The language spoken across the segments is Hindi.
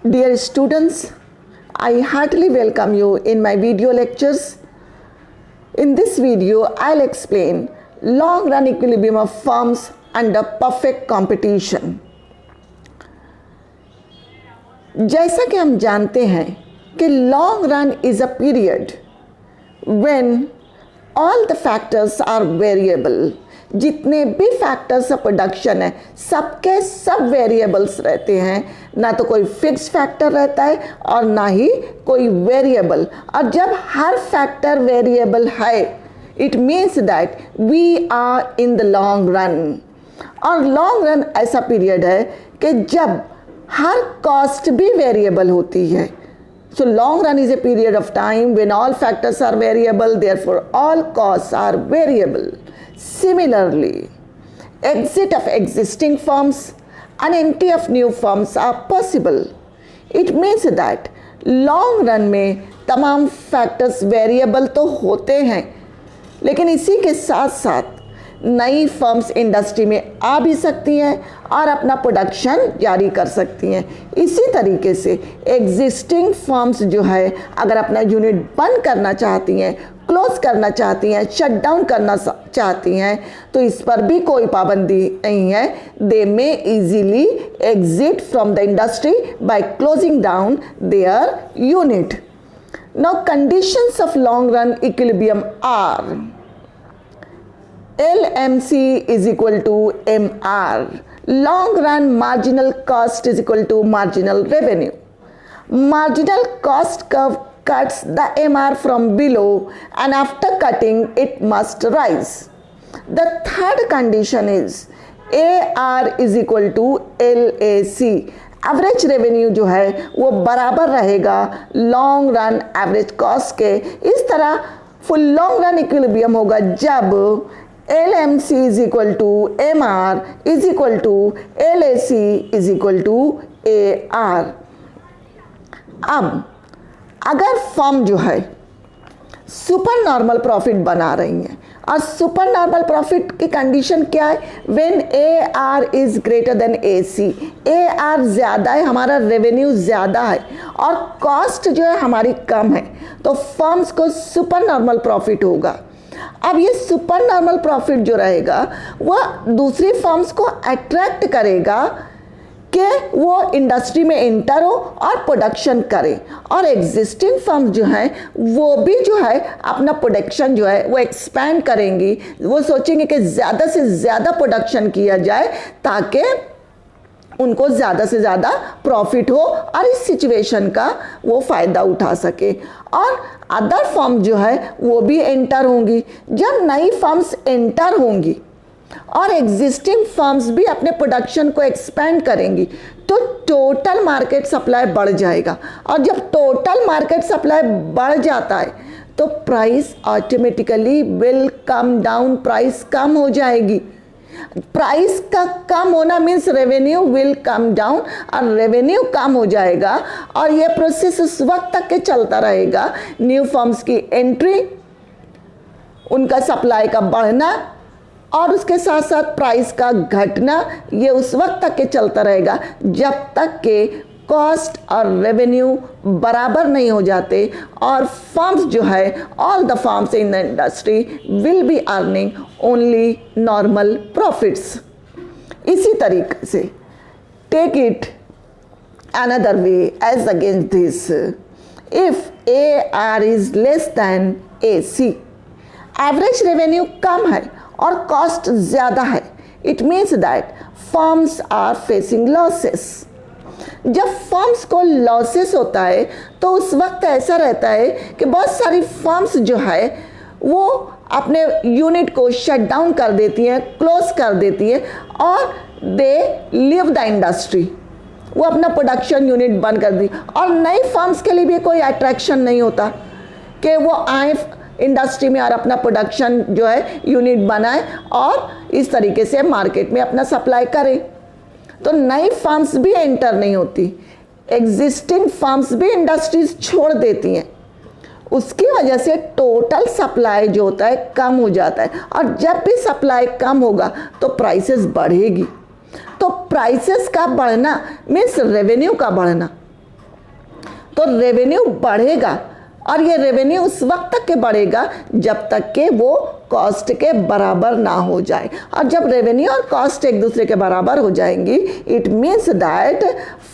Dear students, I heartily welcome you in my video lectures. In this video, I'll explain long run equilibrium of firms under perfect competition. जैसा कि हम जानते हैं कि long run is a period when all the factors are variable. जितने भी फैक्टर्स ऑफ प्रोडक्शन है सबके सब वेरिएबल्स रहते हैं, ना तो कोई फिक्स फैक्टर रहता है और ना ही कोई वेरिएबल। और जब हर फैक्टर वेरिएबल है it means that we are in the long run. और लॉन्ग रन ऐसा पीरियड है कि जब हर कॉस्ट भी वेरिएबल होती है। So long run is a period of time when all factors are variable, therefore all costs are variable. Similarly, exit of existing firms and entry of new firms are possible. It means that long run में तमाम factors variable तो होते हैं, लेकिन इसी के साथ साथ नई फर्म्स इंडस्ट्री में आ भी सकती हैं और अपना प्रोडक्शन जारी कर सकती हैं। इसी तरीके से एग्जिस्टिंग फर्म्स जो है अगर अपना यूनिट बंद करना चाहती हैं, क्लोज करना चाहती हैं, शट डाउन करना चाहती हैं तो इस पर भी कोई पाबंदी नहीं है। They may easily exit from the industry by closing down their unit. Now conditions of long run equilibrium are LMC is equal to MR. Long run marginal cost is equal to marginal revenue. Marginal cost curve cuts the MR from below and after cutting it must rise. The third condition is AR is equal to LAC. Average revenue जो है वो बराबर रहेगा लॉन्ग रन एवरेज कॉस्ट के। इस तरह फुल लॉन्ग रन इक्विलिब्रियम होगा जब LMC is equal to MR is equal to LAC is equal to AR। अब अगर फर्म जो है सुपर नॉर्मल प्रॉफिट बना रही है और सुपर नॉर्मल प्रॉफिट की कंडीशन क्या है? When AR is greater than AC। AR ज़्यादा है, हमारा रेवेन्यू ज़्यादा है और कॉस्ट जो है हमारी कम है तो फर्म्स को सुपर नॉर्मल प्रॉफिट होगा। अब ये सुपर नॉर्मल प्रॉफिट जो रहेगा वह दूसरी फर्म्स को अट्रैक्ट करेगा कि वो इंडस्ट्री में इंटर हो और प्रोडक्शन करे और एग्जिस्टिंग फर्म्स जो हैं वो भी जो है अपना प्रोडक्शन जो है वो एक्सपैंड करेंगी। वो सोचेंगे कि ज़्यादा से ज़्यादा प्रोडक्शन किया जाए ताकि उनको ज़्यादा से ज़्यादा प्रॉफिट हो और इस सिचुएशन का वो फ़ायदा उठा सके और अदर फर्म जो है वो भी एंटर होंगी। जब नई फर्म्स एंटर होंगी और एग्जिस्टिंग फर्म्स भी अपने प्रोडक्शन को एक्सपेंड करेंगी तो टोटल मार्केट सप्लाई बढ़ जाएगा और जब टोटल मार्केट सप्लाई बढ़ जाता है तो price automatically will come down, price कम हो जाएगी। प्राइस का कम होना means revenue will come down और रेवेन्यू कम हो जाएगा और ये प्रोसेस उस वक्त तक के चलता रहेगा। न्यू फर्म्स की एंट्री, उनका सप्लाई का बढ़ना और उसके साथ साथ प्राइस का घटना, ये उस वक्त तक के चलता रहेगा जब तक के कॉस्ट और रेवेन्यू बराबर नहीं हो जाते और फर्म्स जो है all the firms in the industry will be earning only normal profits. इसी तरीके से take it another way as against this, if AR is less than AC, average revenue कम है और कॉस्ट ज़्यादा है, it means that firms are facing losses. जब फर्म्स को लॉसेस होता है तो उस वक्त ऐसा रहता है कि बहुत सारी फर्म्स जो है वो अपने यूनिट को शट डाउन कर देती हैं, क्लोज कर देती हैं और दे लीव द इंडस्ट्री। वो अपना प्रोडक्शन यूनिट बंद कर दी और नई फर्म्स के लिए भी कोई अट्रैक्शन नहीं होता कि वो आए इंडस्ट्री में और अपना प्रोडक्शन जो है यूनिट बनाए और इस तरीके से मार्केट में अपना सप्लाई करे। तो नई फर्म्स भी एंटर नहीं होती, एग्जिस्टिंग फर्म्स भी इंडस्ट्रीज छोड़ देती हैं। उसकी वजह से टोटल सप्लाई जो होता है कम हो जाता है और जब भी सप्लाई कम होगा तो प्राइसेस बढ़ेगी। तो प्राइसेस का बढ़ना मीन्स रेवेन्यू का बढ़ना। तो रेवेन्यू बढ़ेगा, और ये रेवेन्यू उस वक्त तक के बढ़ेगा जब तक के वो कॉस्ट के बराबर ना हो जाए। और जब रेवेन्यू और कॉस्ट एक दूसरे के बराबर हो जाएंगी, it means that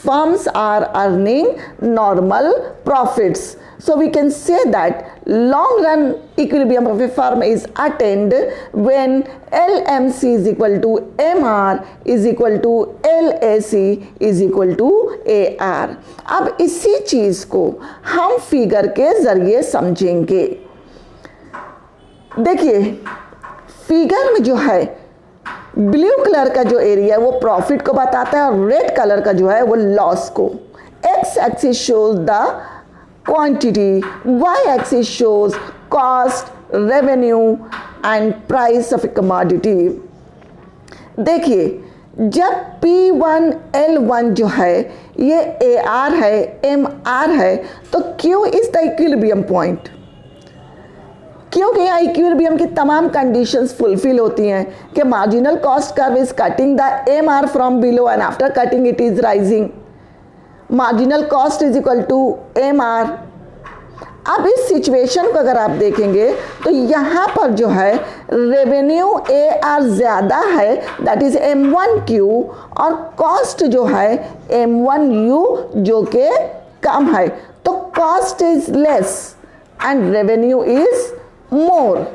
firms are earning normal profits. So we can say that long run equilibrium of a firm is attained when LMC is equal to MR is equal to LAC is equal to AR. अब इसी चीज को हम फिगर के जरिए समझेंगे. देखिए फिगर में जो है ब्लू कलर का जो एरिया है वो प्रॉफिट को बताता है और रेड कलर का जो है वो लॉस को. X axis shows the quantity, y-axis shows cost, revenue and price of a commodity. देखिए जब P1L1 जो है ये AR है, MR है, तो Q is the equilibrium point, क्योंकि यहाँ इक्विलिब्रियम की तमाम कंडीशंस फुलफिल होती हैं कि marginal cost curve is cutting the MR from below and after cutting it is rising. Marginal cost is equal to MR. अब इस सिचुएशन को अगर आप देखेंगे तो यहाँ पर जो है रेवेन्यू AR ज़्यादा है, दैट इज M1Q, और कॉस्ट जो है M1U जो कि कम है. तो cost is less and revenue is more.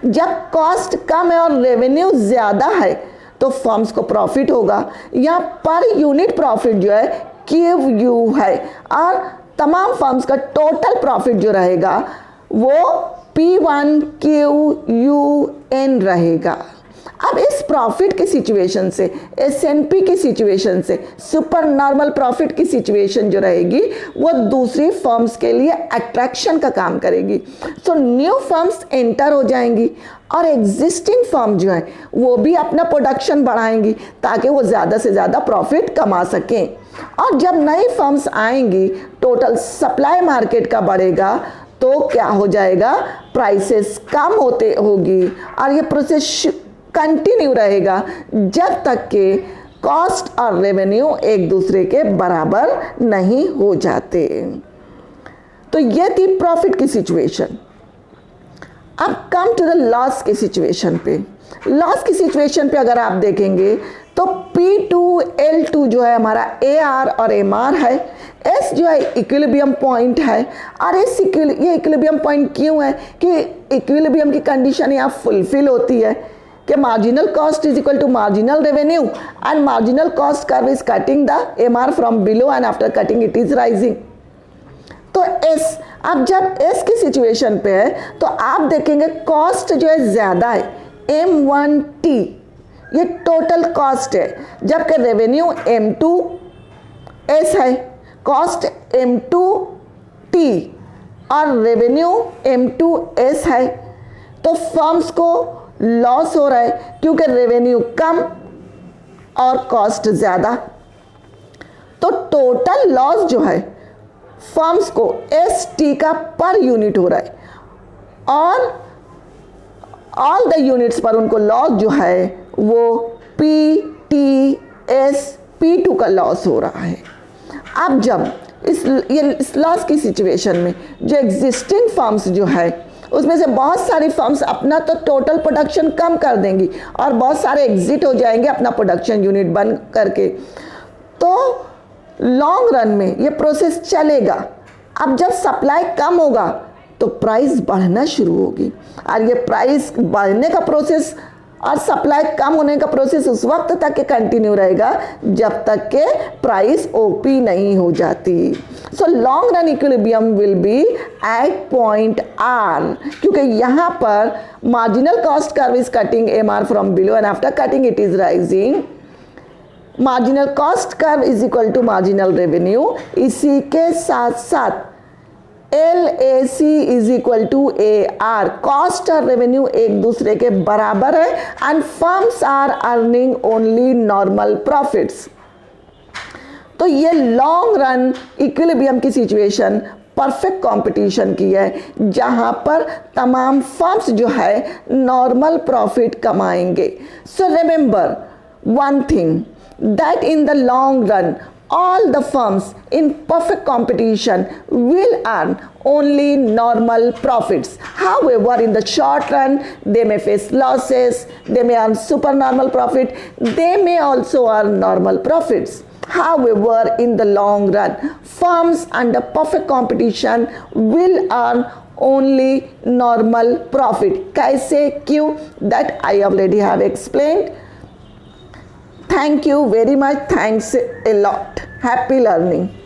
जब कॉस्ट कम है और रेवेन्यू ज़्यादा है तो फर्म्स को प्रॉफिट होगा. यहाँ पर यूनिट प्रॉफिट जो है QU है और तमाम फर्म्स का टोटल प्रॉफिट जो रहेगा वो P1QUN रहेगा. अब इस प्रॉफिट की सिचुएशन से, S&P की सिचुएशन से, सुपर नॉर्मल प्रॉफिट की सिचुएशन जो रहेगी वो दूसरी फर्म्स के लिए अट्रैक्शन का काम करेगी. सो न्यू फर्म्स एंटर हो जाएंगी और एग्जिस्टिंग फर्म जो है वो भी अपना प्रोडक्शन बढ़ाएंगी ताकि वो ज़्यादा से ज़्यादा प्रॉफिट कमा सकें. और जब नई फर्म्स आएंगी, टोटल सप्लाई मार्केट का बढ़ेगा, तो क्या हो जाएगा, प्राइसेस कम होते होगी और ये प्रोसेस कंटिन्यू रहेगा जब तक कि कॉस्ट और रेवेन्यू एक दूसरे के बराबर नहीं हो जाते. तो ये थी प्रॉफिट की सिचुएशन. अब कम टू द लॉस की सिचुएशन पे. लॉस की सिचुएशन पे अगर आप देखेंगे तो P2L2 जो है हमारा AR और MR है. S जो है इक्विलिब्रियम पॉइंट है और ये इक्विलिब्रियम पॉइंट क्यों है कि इक्विलिब्रियम की कंडीशन यहाँ फुलफिल होती है कि marginal cost is equal to marginal revenue and marginal cost curve is cutting the MR from below and after cutting it is rising. तो S, अब जब S की सिचुएशन पे है तो आप देखेंगे कॉस्ट जो है ज़्यादा है, M1T, ये टोटल कॉस्ट है, जबकि रेवेन्यू M2S है, कॉस्ट M2T और रेवेन्यू M2S है. तो फर्म्स को लॉस हो रहा है क्योंकि रेवेन्यू कम और कॉस्ट ज़्यादा. तो टोटल लॉस जो है फर्म्स को ST का पर यूनिट हो रहा है और ऑल द यूनिट्स पर उनको लॉस जो है वो PTS P2 का लॉस हो रहा है. अब जब इस लॉस की सिचुएशन में जो एग्जिस्टिंग फर्म्स जो है उसमें से बहुत सारी फर्म्स अपना तो टोटल प्रोडक्शन कम कर देंगी और बहुत सारे एग्जिट हो जाएंगे अपना प्रोडक्शन यूनिट बंद करके. तो लॉन्ग रन में ये प्रोसेस चलेगा. अब जब सप्लाई कम होगा तो प्राइस बढ़ना शुरू होगी और ये प्राइस बढ़ने का प्रोसेस और सप्लाई कम होने का प्रोसेस उस वक्त तक के कंटिन्यू रहेगा जब तक के प्राइस OP नहीं हो जाती. So long run equilibrium will be at point R, क्योंकि यहाँ पर marginal cost curve is cutting MR from below and after cutting it is rising. Marginal cost curve is equal to marginal revenue. इसी के साथ साथ LAC is equal to AR, cost और रेवेन्यू एक दूसरे के बराबर है and firms are earning only normal profits. तो ये लॉन्ग रन इक्विलिब्रियम की सिचुएशन परफेक्ट कंपटीशन की है जहां पर तमाम फर्म्स जो है नॉर्मल प्रॉफिट कमाएंगे. So remember one thing, that in the long run All the firms in perfect competition will earn only normal profits. However, in the short run, they may face losses, they may earn supernormal profit, they may also earn normal profits. However, in the long run, firms under perfect competition will earn only normal profit. कैसे क्यों? That I already have explained. Thank you very much. Thanks a lot. Happy learning.